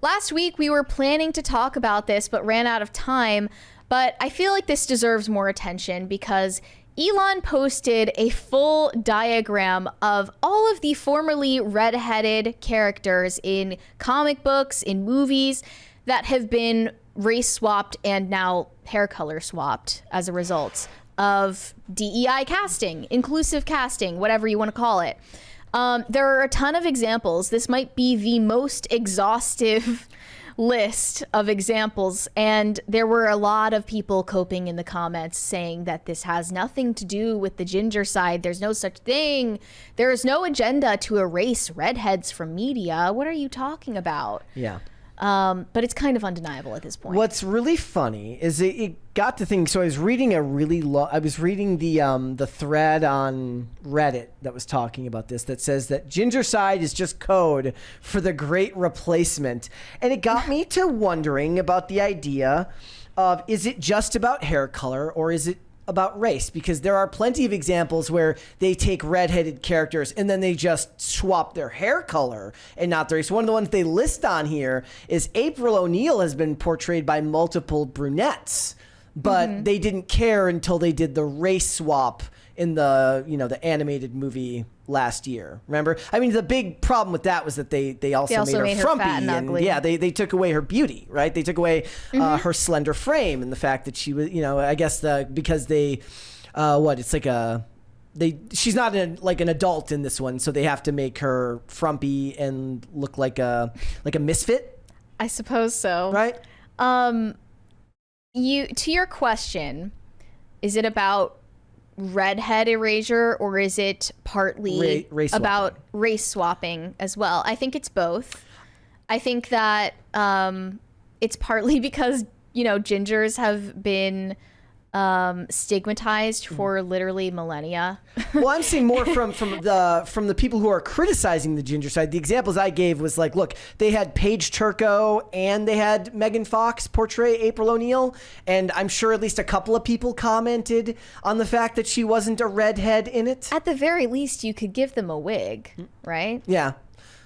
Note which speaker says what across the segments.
Speaker 1: last week we were planning to talk about this, but ran out of time. But I feel like this deserves more attention because Elon posted a full diagram of all of the formerly redheaded characters in comic books, in movies, that have been race swapped and now hair color swapped as a result of DEI casting, inclusive casting, whatever you want to call it. There are a ton of examples. This might be the most exhaustive list of examples, and there were a lot of people coping in the comments saying that this has nothing to do with the ginger side. There's no such thing. There is no agenda to erase redheads from media. What are you talking about?
Speaker 2: Yeah.
Speaker 1: But it's kind of undeniable at this point.
Speaker 2: What's really funny is it got to think. So I was reading the thread on Reddit that was talking about this, that says that ginger side is just code for the great replacement. And it got me to wondering about the idea of, is it just about hair color or is it about race? Because there are plenty of examples where they take redheaded characters and then they just swap their hair color and not their race. One of the ones they list on here is April O'Neil has been portrayed by multiple brunettes, but they didn't care until they did the race swap in the animated movie last year. Remember? I mean, the big problem with that was that they also made her frumpy,
Speaker 1: fat and ugly.
Speaker 2: Yeah, they took away her beauty, right? They took away her slender frame and the fact that she was, I guess because they, it's like she's not like an adult in this one, so they have to make her frumpy and look like a misfit.
Speaker 1: I suppose so.
Speaker 2: Right?
Speaker 1: To your question, is it about redhead erasure or is it partly
Speaker 2: race
Speaker 1: about
Speaker 2: swapping?
Speaker 1: Race swapping as well? I think it's both. I think that it's partly because gingers have been stigmatized for literally millennia.
Speaker 2: Well, I'm seeing more from the people who are criticizing the ginger side. The examples I gave was like, look, they had Paige Turco and they had Megan Fox portray April O'Neil, and I'm sure at least a couple of people commented on the fact that she wasn't a redhead in it.
Speaker 1: At the very least, you could give them a wig, right?
Speaker 2: Yeah.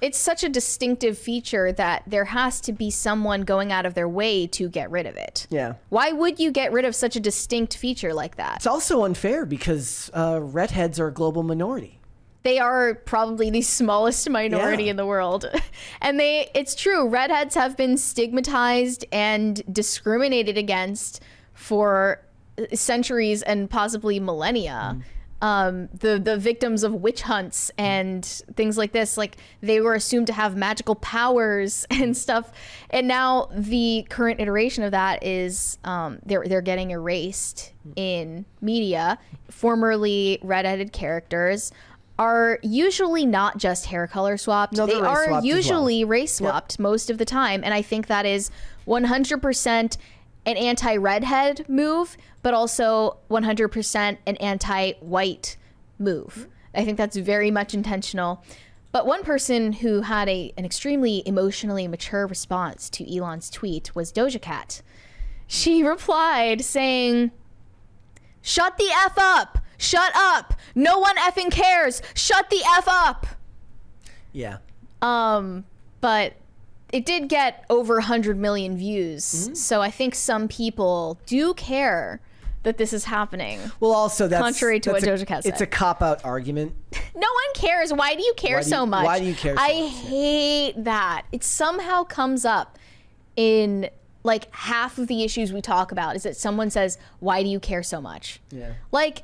Speaker 1: It's such a distinctive feature that there has to be someone going out of their way to get rid of it.
Speaker 2: Yeah.
Speaker 1: Why would you get rid of such a distinct feature like that?
Speaker 2: It's also unfair because redheads are a global minority.
Speaker 1: They are probably the smallest minority in the world. And it's true, redheads have been stigmatized and discriminated against for centuries and possibly millennia. The victims of witch hunts and things like this, like they were assumed to have magical powers and stuff. And now the current iteration of that is they're getting erased in media. Formerly redheaded characters are usually not just hair color swapped.
Speaker 2: No,
Speaker 1: they are usually race swapped most of the time. And I think that is 100% an anti-redhead move, but also 100% an anti-white move. I think that's very much intentional. But one person who had an extremely emotionally mature response to Elon's tweet was Doja Cat. She replied saying, "Shut the F up! Shut up! No one effing cares! Shut the F up!"
Speaker 2: Yeah.
Speaker 1: But it did get over 100 million views. So I think some people do care that this is happening.
Speaker 2: Well, also
Speaker 1: contrary to what Doja Cat said.
Speaker 2: It's a cop-out argument.
Speaker 1: No one cares. Why do you care so much?
Speaker 2: Why do you care so much?
Speaker 1: I hate that. It somehow comes up in like half of the issues we talk about is that someone says, "Why do you care so much?"
Speaker 2: Yeah.
Speaker 1: Like,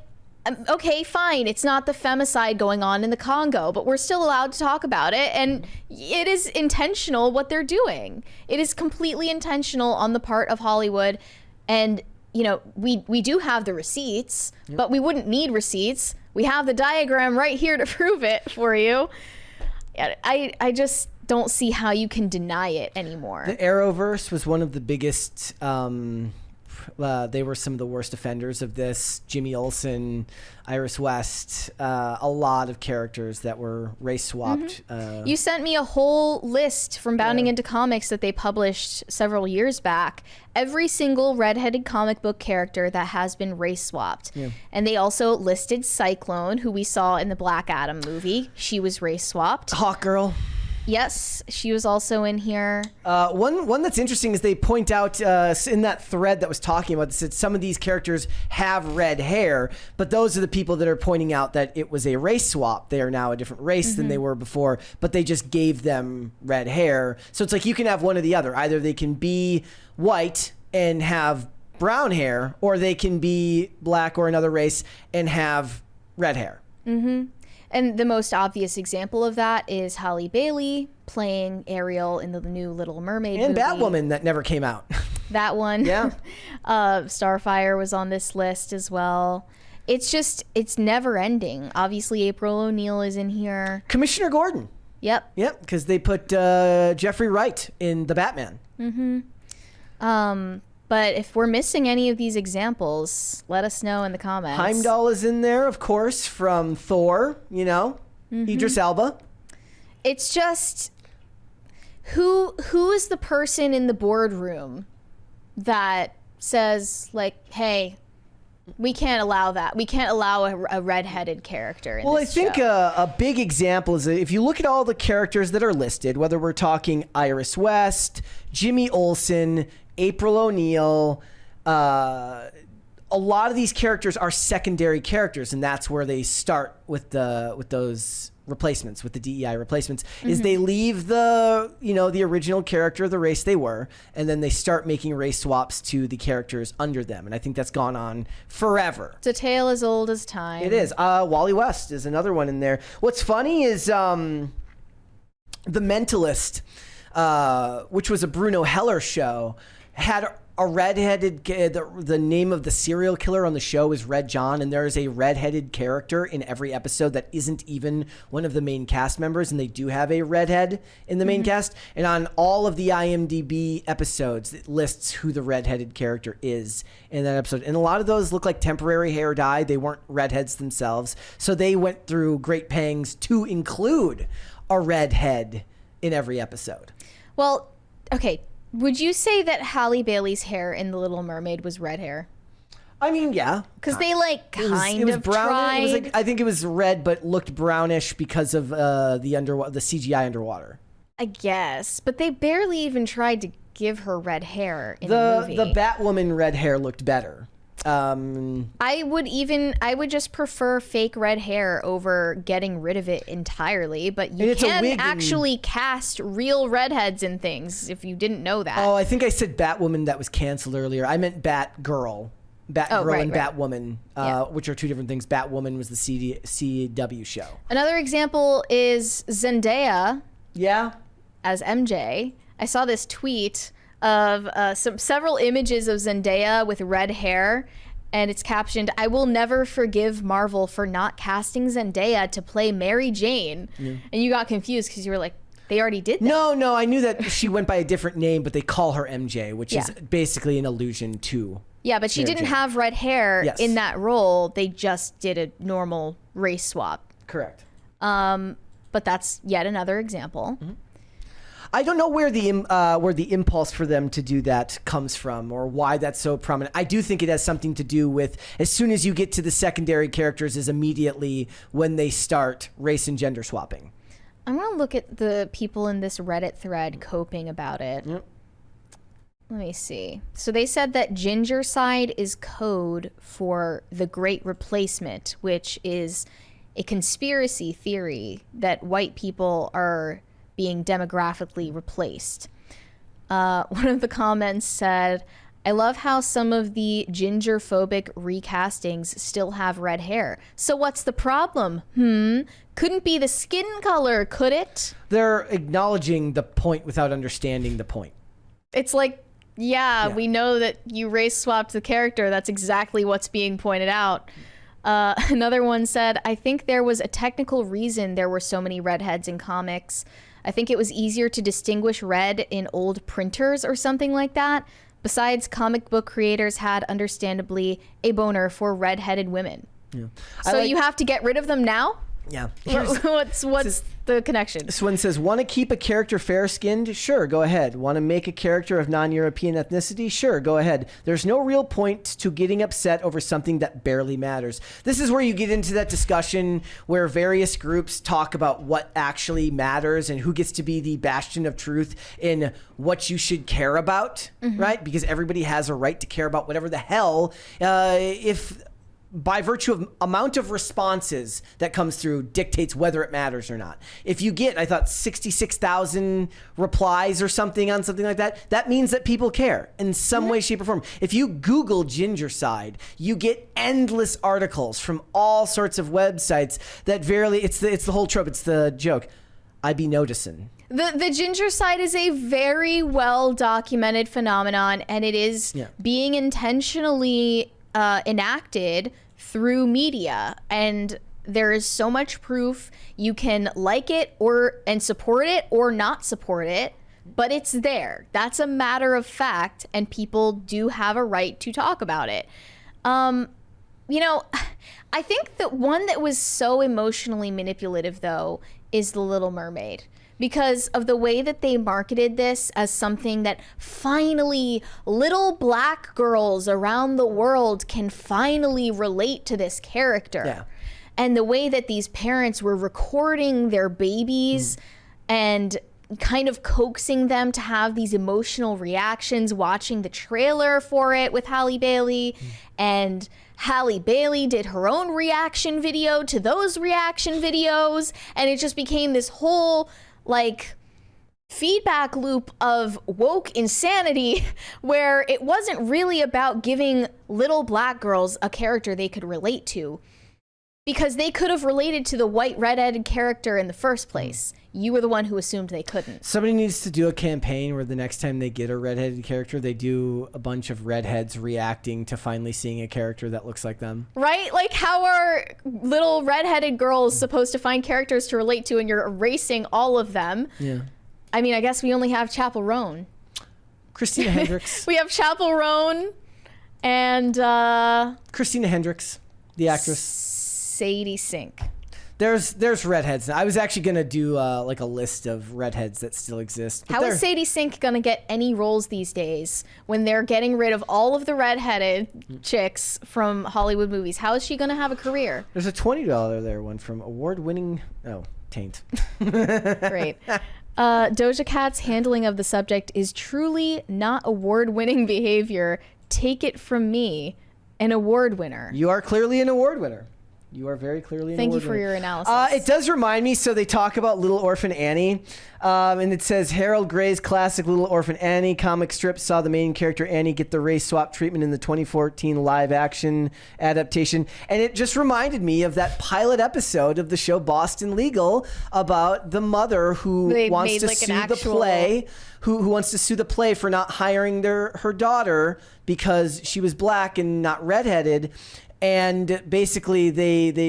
Speaker 1: okay, fine. It's not the femicide going on in the Congo, but we're still allowed to talk about it. And it is intentional what they're doing. It is completely intentional on the part of Hollywood. And, we do have the receipts, but we wouldn't need receipts. We have the diagram right here to prove it for you. I just don't see how you can deny it anymore.
Speaker 2: The Arrowverse was one of the biggest they were some of the worst offenders of this. Jimmy Olsen, Iris West, a lot of characters that were race swapped.
Speaker 1: You sent me a whole list from Bounding Into Comics that they published several years back. Every single redheaded comic book character that has been race swapped. Yeah. And they also listed Cyclone, who we saw in the Black Adam movie. She was race swapped.
Speaker 2: Hawk Girl.
Speaker 1: Yes, she was also in here.
Speaker 2: One that's interesting is they point out in that thread that was talking about this, that some of these characters have red hair, but those are the people that are pointing out that it was a race swap. They are now a different race than they were before, but they just gave them red hair. So it's like you can have one or the other. Either they can be white and have brown hair, or they can be black or another race and have red hair.
Speaker 1: And the most obvious example of that is Halle Bailey playing Ariel in the new Little Mermaid
Speaker 2: And
Speaker 1: movie.
Speaker 2: Batwoman that never came out.
Speaker 1: That one.
Speaker 2: Yeah.
Speaker 1: Starfire was on this list as well. It's never ending. Obviously, April O'Neil is in here.
Speaker 2: Commissioner Gordon.
Speaker 1: Yep.
Speaker 2: Yep, because they put Jeffrey Wright in The Batman.
Speaker 1: But if we're missing any of these examples, let us know in the comments.
Speaker 2: Heimdall is in there, of course, from Thor, you know, Idris Elba.
Speaker 1: It's just who is the person in the boardroom that says like, "Hey, we can't allow that. We can't allow a redheaded character in
Speaker 2: Well,
Speaker 1: this
Speaker 2: I think
Speaker 1: show."
Speaker 2: a big example is if you look at all the characters that are listed, whether we're talking Iris West, Jimmy Olsen, April O'Neil, a lot of these characters are secondary characters, and that's where they start with those replacements, with the DEI replacements, is they leave the original character, the race they were, and then they start making race swaps to the characters under them. And I think that's gone on forever.
Speaker 1: It's a tale as old as time.
Speaker 2: It is. Wally West is another one in there. What's funny is The Mentalist, which was a Bruno Heller show, had a redheaded, the name of the serial killer on the show is Red John, and there is a redheaded character in every episode that isn't even one of the main cast members, and they do have a redhead in the main cast. And on all of the IMDb episodes, it lists who the redheaded character is in that episode. And a lot of those look like temporary hair dye. They weren't redheads themselves, so they went through great pangs to include a redhead in every episode.
Speaker 1: Well, okay. Would you say that Halle Bailey's hair in The Little Mermaid was red hair?
Speaker 2: I mean, yeah.
Speaker 1: Because they kind of
Speaker 2: brown.
Speaker 1: tried.
Speaker 2: It was like, I think it was red, but looked brownish because of the CGI underwater.
Speaker 1: I guess, but they barely even tried to give her red hair in the movie.
Speaker 2: The Batwoman red hair looked better.
Speaker 1: I would just prefer fake red hair over getting rid of it entirely, but you can actually cast real redheads in things if you didn't know that.
Speaker 2: Oh, I think I said Batwoman that was canceled earlier. I meant Batgirl. Batgirl and Batwoman, which are two different things. Batwoman was the CW show.
Speaker 1: Another example is Zendaya.
Speaker 2: Yeah.
Speaker 1: As MJ. I saw this tweet of several images of Zendaya with red hair, and it's captioned, "I will never forgive Marvel for not casting Zendaya to play Mary Jane." And you got confused because you were like, they already did that.
Speaker 2: No, I knew that she went by a different name, but they call her MJ, which is basically an allusion to
Speaker 1: Yeah, but she
Speaker 2: Mary
Speaker 1: didn't
Speaker 2: Jane.
Speaker 1: have red hair in that role. They just did a normal race swap.
Speaker 2: Correct.
Speaker 1: But that's yet another example.
Speaker 2: I don't know where the impulse for them to do that comes from, or why that's so prominent. I do think it has something to do with as soon as you get to the secondary characters is immediately when they start race and gender swapping.
Speaker 1: I'm going to look at the people in this Reddit thread coping about it.
Speaker 2: Yep.
Speaker 1: Let me see. So they said that ginger side is code for the Great Replacement, which is a conspiracy theory that white people are being demographically replaced. One of the comments said, "I love how some of the ginger-phobic recastings still have red hair. So what's the problem? Couldn't be the skin color, could it?"
Speaker 2: They're acknowledging the point without understanding the point.
Speaker 1: It's like, yeah, we know that you race swapped the character. That's exactly what's being pointed out. Another one said, "I think there was a technical reason there were so many redheads in comics. I think it was easier to distinguish red in old printers or something like that. Besides, comic book creators had, understandably, a boner for redheaded women."
Speaker 2: Yeah.
Speaker 1: So you have to get rid of them now?
Speaker 2: Yeah.
Speaker 1: What's the connection?
Speaker 2: Swin says, want to keep a character fair-skinned? Sure, go ahead. Want to make a character of non-European ethnicity? Sure, go ahead. There's no real point to getting upset over something that barely matters. This is where you get into that discussion where various groups talk about what actually matters and who gets to be the bastion of truth in what you should care about, right? Because everybody has a right to care about whatever the hell. If by virtue of amount of responses that comes through dictates whether it matters or not. If you get, I thought 66,000 replies or something on something like that, that means that people care in some way, shape, or form. If you Google Gingercide, you get endless articles from all sorts of websites that it's the whole trope. It's the joke. I be noticing.
Speaker 1: The Gingercide is a very well documented phenomenon, and it is being intentionally enacted through media, and there is so much proof. You can like it and support it or not support it, but it's there. That's a matter of fact, and people do have a right to talk about it. I think that one that was so emotionally manipulative, though, is The Little Mermaid, because of the way that they marketed this as something that finally little black girls around the world can finally relate to this character.
Speaker 2: Yeah.
Speaker 1: And the way that these parents were recording their babies and kind of coaxing them to have these emotional reactions, watching the trailer for it with Halle Bailey. And Halle Bailey did her own reaction video to those reaction videos. And it just became this whole feedback loop of woke insanity where it wasn't really about giving little black girls a character they could relate to, because they could have related to the white redheaded character in the first place. You were the one who assumed they couldn't.
Speaker 2: Somebody needs to do a campaign where the next time they get a redheaded character, they do a bunch of redheads reacting to finally seeing a character that looks like them.
Speaker 1: Right? Like, how are little redheaded girls supposed to find characters to relate to, and you're erasing all of them?
Speaker 2: Yeah.
Speaker 1: I mean, I guess we only have Chapel Roan.
Speaker 2: Christina Hendricks.
Speaker 1: We have Chapel Roan and
Speaker 2: Christina Hendricks, the actress.
Speaker 1: Sadie Sink.
Speaker 2: There's redheads. I was actually gonna do a list of redheads that still exist.
Speaker 1: How is Sadie Sink gonna get any roles these days when they're getting rid of all of the redheaded chicks from Hollywood movies? How is she gonna have a career?
Speaker 2: There's a $20 there one from award-winning. Oh, taint.
Speaker 1: Great. Doja Cat's handling of the subject is truly not award-winning behavior. Take it from me, an award winner.
Speaker 2: You are clearly an award winner. You are very clearly an award winner.
Speaker 1: Thank you for your analysis.
Speaker 2: It does remind me, so they talk about Little Orphan Annie, and it says, Harold Gray's classic Little Orphan Annie comic strip saw the main character Annie get the race swap treatment in the 2014 live action adaptation, and it just reminded me of that pilot episode of the show Boston Legal about the mother who wants to sue the play, who wants to sue the play for not hiring her daughter because she was black and not redheaded. And basically,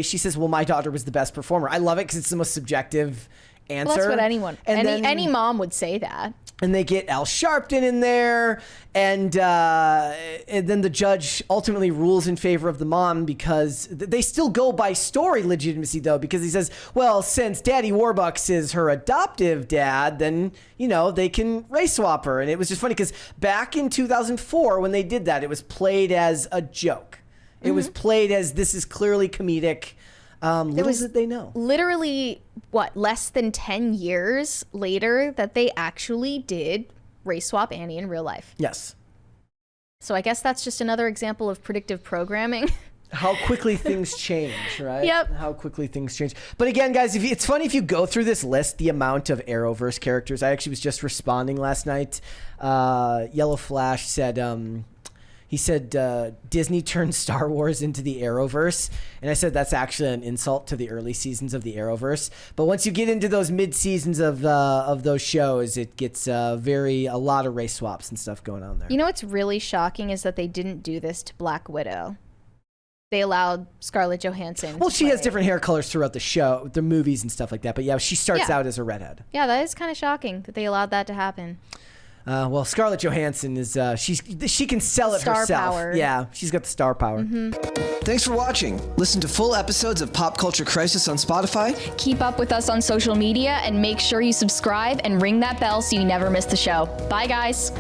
Speaker 2: she says, well, my daughter was the best performer. I love it because it's the most subjective answer.
Speaker 1: Well, that's what any mom would say that.
Speaker 2: And they get Al Sharpton in there. And then the judge ultimately rules in favor of the mom because they still go by story legitimacy, though, because he says, well, since Daddy Warbucks is her adoptive dad, then, they can race swap her. And it was just funny because back in 2004, when they did that, it was played as a joke. It was played as this is clearly comedic. Little did they know.
Speaker 1: Literally, less than 10 years later that they actually did race swap Annie in real life.
Speaker 2: Yes.
Speaker 1: So I guess that's just another example of predictive programming.
Speaker 2: How quickly things change, right?
Speaker 1: Yep.
Speaker 2: How quickly things change. But again, guys, it's funny if you go through this list, the amount of Arrowverse characters. I actually was just responding last night. Yellow Flash said... He said Disney turned Star Wars into the Arrowverse, and I said that's actually an insult to the early seasons of the Arrowverse. But once you get into those mid seasons of those shows, it gets a lot of race swaps and stuff going on there.
Speaker 1: You know what's really shocking is that they didn't do this to Black Widow. They allowed Scarlett Johansson.
Speaker 2: Well, she has different hair colors throughout the show, the movies and stuff like that. But yeah, she starts out as a redhead.
Speaker 1: Yeah, that is kind of shocking that they allowed that to happen.
Speaker 2: Well, Scarlett Johansson is she can sell it
Speaker 1: Star
Speaker 2: herself.
Speaker 1: power.
Speaker 2: Yeah, she's got the star power.
Speaker 3: Thanks for watching. Listen to full episodes of Pop Culture Crisis on Spotify.
Speaker 4: Keep up with us on social media and make sure you subscribe and ring that bell so you never miss the show. Bye, guys.